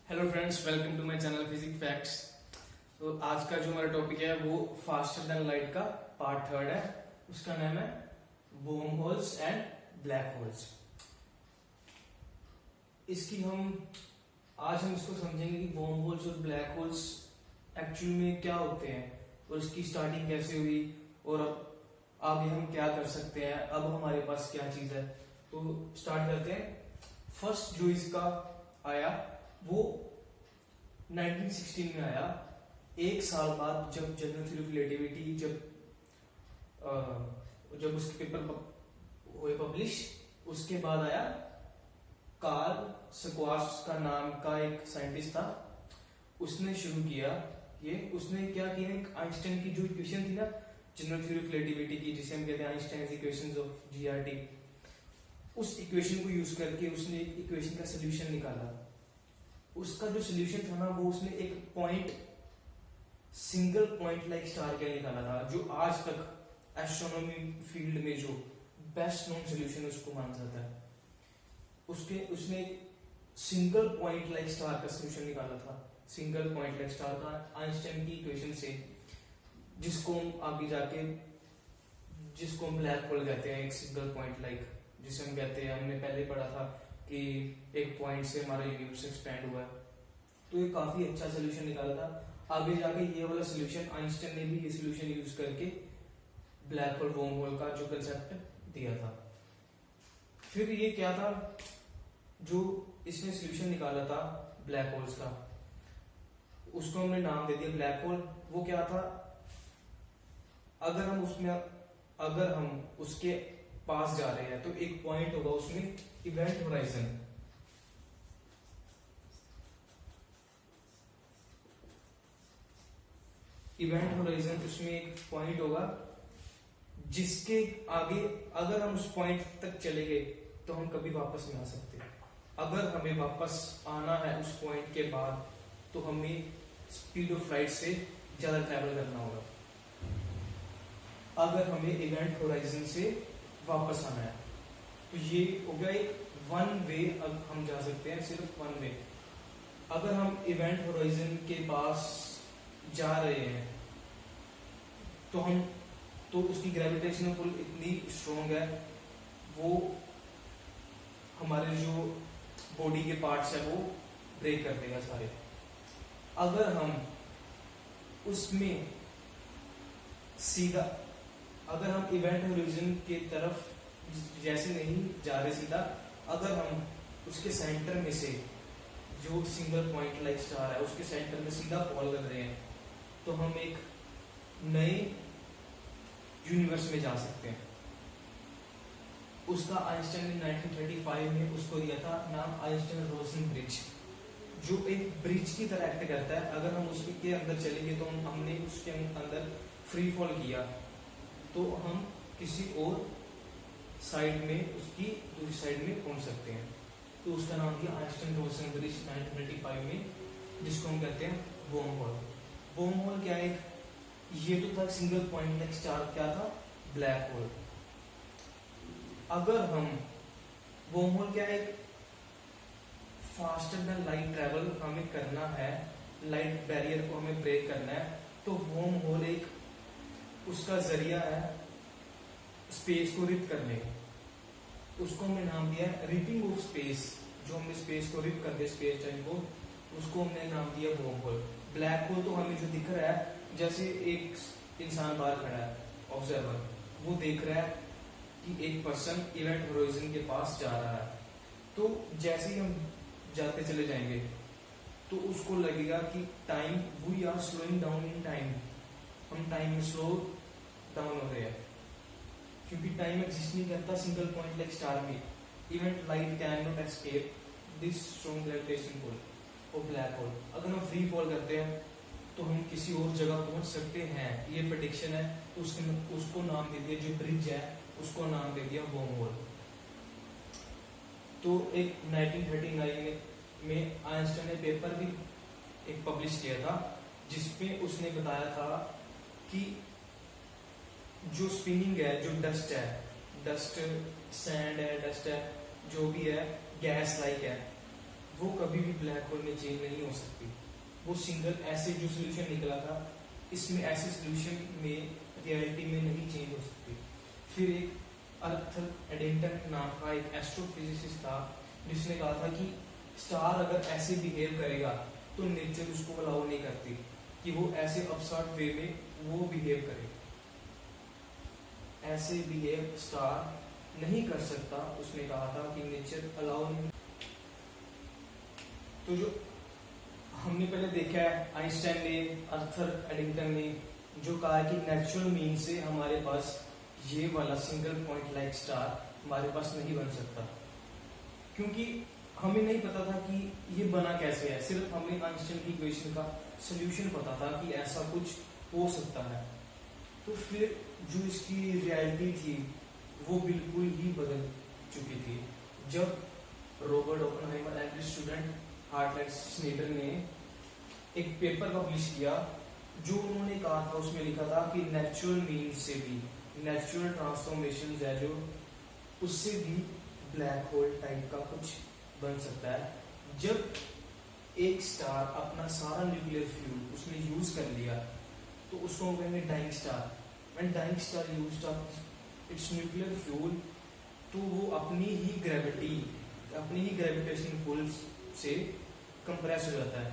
Hello friends, welcome to my channel physics facts. तो आज का जो हमारा टॉपिक है वो फास्टर देन लाइट का पार्ट थर्ड है। उसका नाम है wormholes and black holes. इसकी आज हम इसको समझेंगे कि वर्म होल्स और ब्लैक होल्स एक्चुअल में क्या होते हैं और इसकी स्टार्टिंग कैसे हुई और अब आगे हम क्या कर सकते हैं, अब हमारे पास क्या चीज है। तो स्टार्ट करते हैं। फर्स्ट जो इसका आया वो 1916 में आया, एक साल बाद जब जनरल थ्योरी ऑफ रिलेटिविटी जब उसके पेपर हुए पब्लिश। उसके बाद आया कार्ल स्क्वार्ट्ज का नाम का एक साइंटिस्ट था, उसने शुरू किया उसने क्या किया, एक आइंस्टाइन की जो इक्वेशन थी ना जनरल थ्योरी ऑफ रिलेटिविटी की, जिसे हम कहते हैं आइंस्टाइन इक्वेशंस ऑफ जीआरटी, उस इक्वेशन को यूज करके उसने एक इक्वेशन का सोल्यूशन निकाला। उसका जो सोल्यूशन था ना वो उसने एक point, single point like star का निकाला था, जो आज तक एस्ट्रोनॉमी फील्ड में जो बेस्ट नोन सोल्यूशन उसको माना जाता है। उसने सिंगल पॉइंट लाइक स्टार का सोल्यूशन निकाला था, सिंगल पॉइंट लाइक स्टार का आइंस्टाइन की इक्वेशन से, जिसको हम आगे जाके ब्लैक होल कहते हैं। एक सिंगल पॉइंट लाइक, जिसे हम कहते हैं, हमने पहले पढ़ा था कि एक पॉइंट से हमारा यूनिवर्स एक्सपैंड हुआ है। तो ये काफी अच्छा सोल्यूशन निकाला था। आगे जाके ये वाला सोल्यूशन आइंस्टाइन ने भी ये सोल्यूशन यूज करके ब्लैक होल वर्म होल का जो कंसेप्ट दिया था। फिर ये क्या था जो इसने सोल्यूशन निकाला था ब्लैक होल्स का, उसको हमने नाम दे दिया ब्लैक होल। वो क्या था, अगर हम उसके पास जा रहे हैं तो एक पॉइंट होगा उसमें इवेंट होराइजन। इवेंट होराइजन उसमें एक पॉइंट होगा जिसके आगे अगर हम उस पॉइंट तक चले गए तो हम कभी वापस नहीं आ सकते। अगर हमें वापस आना है उस पॉइंट के बाद तो हमें स्पीड ऑफ लाइट से ज्यादा ट्रैवल करना होगा। अगर हमें इवेंट होराइजन से वापस आना है तो ये हो गया एक वन वे, अब हम जा सकते हैं सिर्फ वन वे। अगर हम इवेंट होराइजन के पास जा रहे हैं तो उसकी ग्रेविटेशनल पुल इतनी स्ट्रॉन्ग है, वो हमारे जो बॉडी के पार्ट्स है वो ब्रेक कर देगा सारे। अगर हम उसमें सीधा, अगर हम इवेंट होराइजन के तरफ जैसे नहीं जा रहे सीधा, अगर हम उसके सेंटर में से जो सिंगल पॉइंट लाइक स्टार है उसके सेंटर में सीधा फॉल कर रहे हैं तो हम एक नए यूनिवर्स में जा सकते हैं। उसका आइंस्टाइन ने 1935 में उसको दिया था नाम आइंस्टाइन रोसन ब्रिज, जो एक ब्रिज की तरह एक्ट करता है। अगर हम उसके अंदर चलेंगे तो हमने उसके अंदर फ्री फॉल किया तो हम किसी और साइड में, उसकी दूसरी साइड में पहुंच सकते हैं। तो उसका नाम दिया आइंस्टाइन रोसन ब्रिज 1935 में, जिसको हम कहते हैं वर्म होल। वर्म होल क्या है, ये तो था सिंगल पॉइंट लाइक स्टार, क्या था, ब्लैक होल। अगर हम वर्म होल क्या है, फास्टर देन लाइट ट्रैवल हमें करना है, लाइट बैरियर को हमें ब्रेक करना है, तो वर्म होल एक उसका जरिया है स्पेस को रिप करने का। उसको हमने नाम दिया रिपिंग ऑफ स्पेस, जो हमने स्पेस को रिप कर दे, स्पेस टाइम को, उसको हमने नाम दिया वर्म होल। ब्लैक होल तो हमें जो दिख रहा है, जैसे एक इंसान बाहर खड़ा है, ऑब्जर्वर, वो देख रहा है कि एक पर्सन इवेंट होराइजन के पास जा रहा है। तो जैसे ही हम जाते चले जाएंगे तो उसको लगेगा कि time, we are slowing down in time, हम टाइम में स्लो डाउन हो रहे हैं, क्योंकि टाइम एग्जिस्ट नहीं करता सिंगल पॉइंट लाइक स्टार में। Even light can not escape this strong gravitation pull और ब्लैक होल। अगर हम फ्री फॉल करते हैं तो हम किसी और जगह पहुंच सकते हैं, ये प्रेडिक्शन है। तो उसको नाम दे दिया, जो ब्रिज है उसको नाम दे दिया वर्म होल। तो एक 1939 में आइंस्टाइन ने पेपर भी एक पब्लिश किया था, जिसमें उसने बताया था कि जो स्पिनिंग है, जो डस्ट है, डस्ट सैंड है, डस्ट है, जो भी है गैस लाइक है, वो कभी भी ब्लैक होल में चेंज नहीं हो सकती। वो सिंगल ऐसे जो सोल्यूशन निकला था, इसमें ऐसे सोल्यूशन में रियलिटी में नहीं चेंज हो सकती। फिर एक आर्थर एडिंगटन नाम का एक एस्ट्रोफिजिसिस्ट था, जिसने कहा था कि स्टार अगर ऐसे बिहेव करेगा तो नेचर उसको अलाउ नहीं करती कि वो ऐसे अपसर्ड वे में वो बिहेव करे। ऐसे बिहेव स्टार नहीं कर सकता, उसने कहा था कि नेचर अलाउ नहीं। तो जो हमने पहले देखा है, आइंस्टाइन ने, आर्थर एडिंगटन ने जो कहा कि नेचुरल मीन से हमारे पास ये वाला सिंगल पॉइंट लाइक स्टार हमारे पास नहीं बन सकता, क्योंकि हमें नहीं पता था कि ये बना कैसे है। सिर्फ हमें आइंस्टाइन की इक्वेशन का सॉल्यूशन पता था कि ऐसा कुछ हो सकता है। तो फिर जो इसकी रियलिटी थी वो बिल्कुल ही बदल चुकी थी जब Robert Oppenheimer and student Hartland Snyder ने एक पेपर पब्लिश किया, जो उन्होंने कहा था, उसमें लिखा था कि नेचुरल मीन से भी, नेचुरल ट्रांसफॉर्मेशन है जो, उससे भी ब्लैक होल टाइप का कुछ बन सकता है। जब एक स्टार अपना सारा न्यूक्लियर फ्यूल उसने यूज कर लिया तो उसको कहेंगे dying star. When dying star used up its nuclear fuel, तो वो अपनी ही ग्रेविटी, अपनी ही ग्रेविटेशन पुल से कंप्रेस हो जाता है।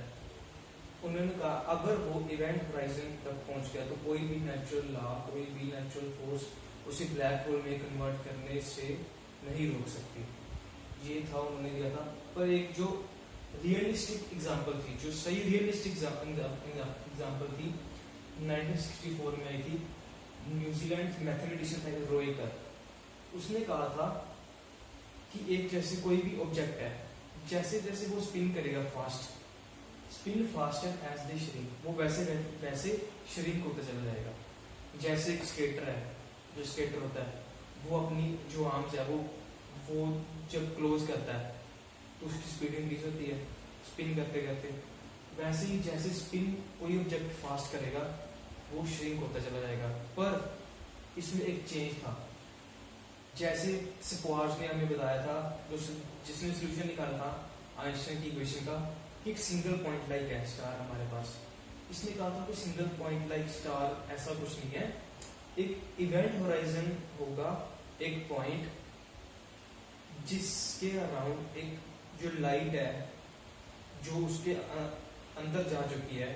उन्होंने कहा अगर वो इवेंट होराइजन तक पहुंच गया तो कोई भी नेचुरल लॉ, कोई भी नेचुरल फोर्स उसे ब्लैक होल में कन्वर्ट करने से नहीं रोक सकती। ये था उन्होंने दिया था। पर एक जो रियलिस्टिक एग्जांपल थी, जो सही रियलिस्टिक एग्जांपल थी, 1964 में आई थी। न्यूजीलैंड मैथमेटिशियन था रोएकर, उसने कहा था कि एक जैसे कोई भी ऑब्जेक्ट है, जैसे जैसे वो स्पिन करेगा fast, spin faster as they shrink, वो वैसे वैसे श्रिंक होता चला जाएगा। जैसे एक स्केटर है, जो स्केटर होता है वो अपनी जो आर्म्स है वो जब क्लोज करता है तो उसकी स्पीड इंक्रीज होती है स्पिन करते करते। वैसे ही जैसे स्पिन कोई ऑब्जेक्ट फास्ट करेगा वो श्रिंक होता चला जाएगा। पर इसमें एक चेंज था, जैसे स्क्वार्ट्ज ने हमें बताया था, जिसने सोल्यूशन निकाला था आइंस्टाइन की इक्वेशन का, एक सिंगल पॉइंट लाइक है स्टार हमारे पास। इसने कहा था कि सिंगल पॉइंट लाइक स्टार ऐसा कुछ नहीं है, एक इवेंट होराइजन होगा, एक पॉइंट जिसके अराउंड एक जो लाइट है जो उसके अंदर जा चुकी है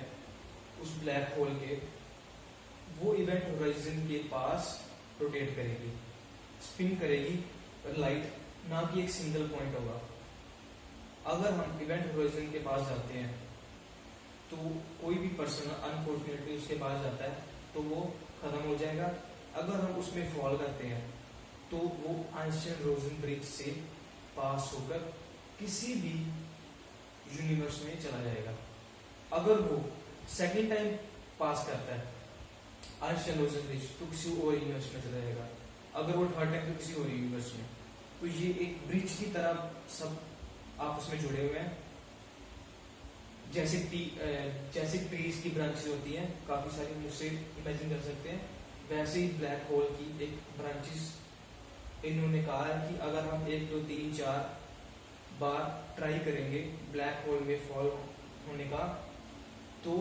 उस ब्लैक होल के, वो इवेंट होराइजन के पास रोटेट करेगी, स्पिन करेगी, और लाइट ना कि एक सिंगल पॉइंट होगा। अगर हम इवेंट होराइजन के पास जाते हैं तो कोई भी पर्सन अनफॉर्चुनेटली उसके पास जाता है तो वो खत्म हो जाएगा। अगर हम उसमें फॉल करते हैं तो वो आइंस्टाइन रोजन ब्रिज से पास होकर किसी भी यूनिवर्स में चला जाएगा। अगर वो सेकेंड टाइम पास करता है आइंस्टाइन रोजन ब्रिज तो किसी और यूनिवर्स में चला जाएगा। अगर वो थर्ड टाइम तो किसी और यूनिवर्स में। तो ये एक ब्रिज की तरह सब आपस में जुड़े हुए हैं। जैसे ट्रीज की ब्रांचेस होती हैं काफी सारी, मुझसे इमेजिन कर सकते हैं, वैसे ही ब्लैक होल की एक ब्रांचेस। इन्होंने कहा है कि अगर हम 1 2 3 4 बार ट्राई करेंगे ब्लैक होल में फॉल होने का, तो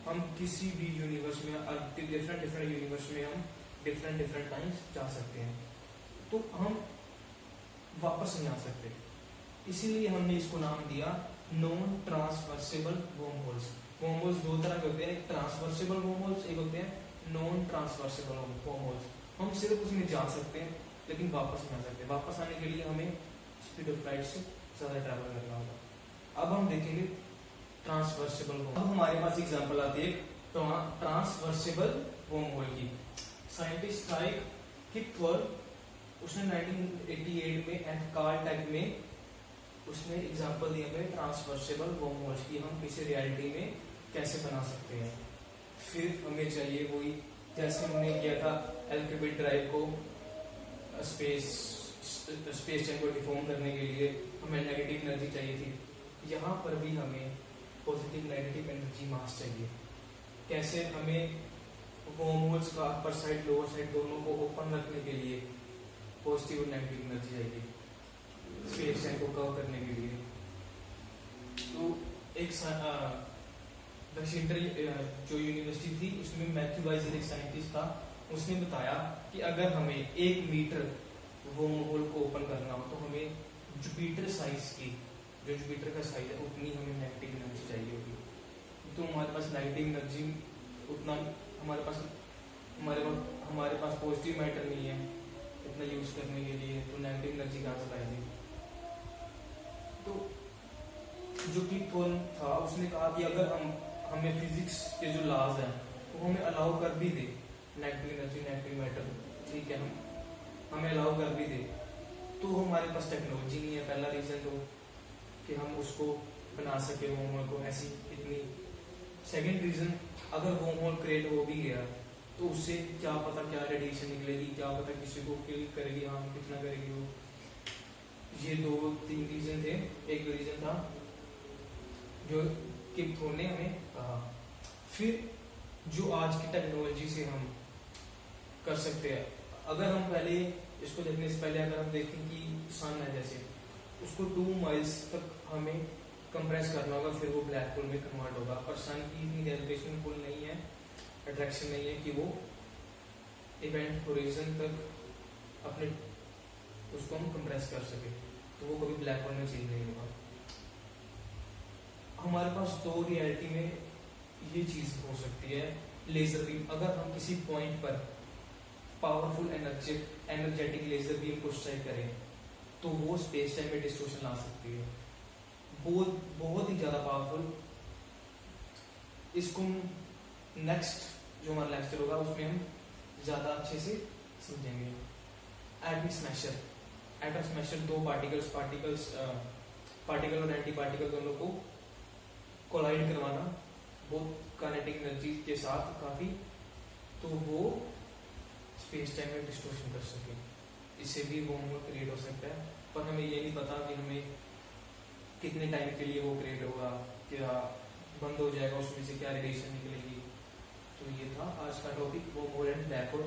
हम किसी भी यूनिवर्स में, डिफरेंट यूनिवर्स में हम डिफरेंट टाइम्स जा सकते हैं, तो हम वापस नहीं आ सकते। इसीलिए हमने इसको नाम दिया non traversable worm holes. Worm holes दो तरह के होते हैं, एक ट्रांसवर्सेबल वर्म होल्स, एक होते हैं नॉन ट्रांसवर्सेबल वर्म होल्स। हम सिर्फ उसमें जा सकते हैं लेकिन वापस नहीं आ सकते। वापस आने के लिए हमें स्पीड ऑफ लाइट से ज्यादा ट्रैवल करना होगा। अब हम देखेंगे ट्रांसवर्सेबल वर्म। अब हमारे पास एग्जांपल आती है ट्रांसवर्सेबल वर्म होल की। साइंटिस्ट था एक किपवर्थ, उसने 1988 में एंड कार्ल टाइप में उसने एग्जांपल दिया है ट्रांसवर्सेबल वर्म होल्स की, हम इसे रियलिटी में कैसे बना सकते हैं। फिर हमें चाहिए वही जैसे हमने किया था एल्केबेट ड्राइव को स्पेस टाइम को डिफॉर्म करने के लिए हमें नेगेटिव एनर्जी चाहिए थी। यहाँ पर भी हमें पॉजिटिव नेगेटिव एनर्जी मास चाहिए। कैसे? हमें वर्म होल्स का अपर साइड लोअर साइड दोनों को ओपन रखने के लिए पॉजिटिव और नेगेटिव एनर्जी चाहिए स्पेस टाइम को कवर करने के लिए। एक वशिंगटन जो यूनिवर्सिटी थी उसमें मैथ्यू वाइजर एक साइंटिस्ट था, उसने बताया कि अगर हमें 1 मीटर वर्म होल को ओपन करना हो तो हमें जुपिटर साइज की, जो जुपिटर का साइज है उतनी हमें नेगेटिव एनर्जी चाहिए होगी। तो हमारे पास नेगेटिव एनर्जी उतना हमारे पास पॉजिटिव मैटर नहीं है इतना यूज करने के लिए, तो नेगेटिव एनर्जी कहाँ से लाएंगे। तो जो क्लिप्टोन था उसने कहा कि अगर हमें फिजिक्स के जो लॉज हैं वो हमें अलाउ कर भी दे, नेगेटिव एनर्जी नेगेटिव मैटर, ठीक है, हमें अलाउ कर भी दे, तो हमारे पास टेक्नोलॉजी नहीं है। पहला रीजन तो कि हम उसको बना सके वर्म होल को ऐसी इतनी। सेकंड रीजन, अगर वर्म होल क्रिएट हो भी गया तो उससे क्या पता क्या रेडिएशन निकलेगी, क्या पता किसी को किल करेगी, हाँ कितना करेगी वो। ये 2-3 रीजन थे। एक रीजन था जो क्लिप्टोन ने हमें कहा। फिर जो आज की टेक्नोलॉजी से हम कर सकते हैं, अगर हम पहले इसको देखने से पहले अगर हम देखें कि सन है जैसे, उसको 2 माइल्स तक हमें कंप्रेस करना होगा, फिर वो ब्लैक होल में कन्वर्ट होगा। और सन की इतनी ग्रेविटेशन पुल नहीं है, अट्रैक्शन नहीं है कि वो इवेंट होराइजन तक अपने उसको हम कंप्रेस कर सके, तो वो कभी ब्लैक होल में चेंज नहीं होगा। हमारे पास 2 रियलिटी में ये चीज हो सकती है, लेजर बीम। अगर हम किसी पॉइंट पर पावरफुल एनर्जेटिक लेजर बीम को स्ट्राइक करें तो वो स्पेस टाइम में डिस्टॉर्शन ला सकती है, बहुत ही ज्यादा पावरफुल। इसको नेक्स्ट जो हमारा लेक्चर होगा उसमें हम ज्यादा अच्छे से समझेंगे। एटम स्मैशर 2 पार्टिकल और एंटी पार्टिकल दोनों को कोलाइड करवाना, बहुत काइनेटिक एनर्जी के साथ काफी, तो वो स्पेस टाइम में डिस्टॉर्शन कर सके। इससे भी वर्म होल क्रिएट हो सकता है, पर हमें ये नहीं पता कि हमें कितने टाइम के लिए वो क्रिएट होगा, क्या बंद हो जाएगा, उसमें से क्या रेडिएशन निकलेगी। तो ये था आज का topic, worm hole and black hole.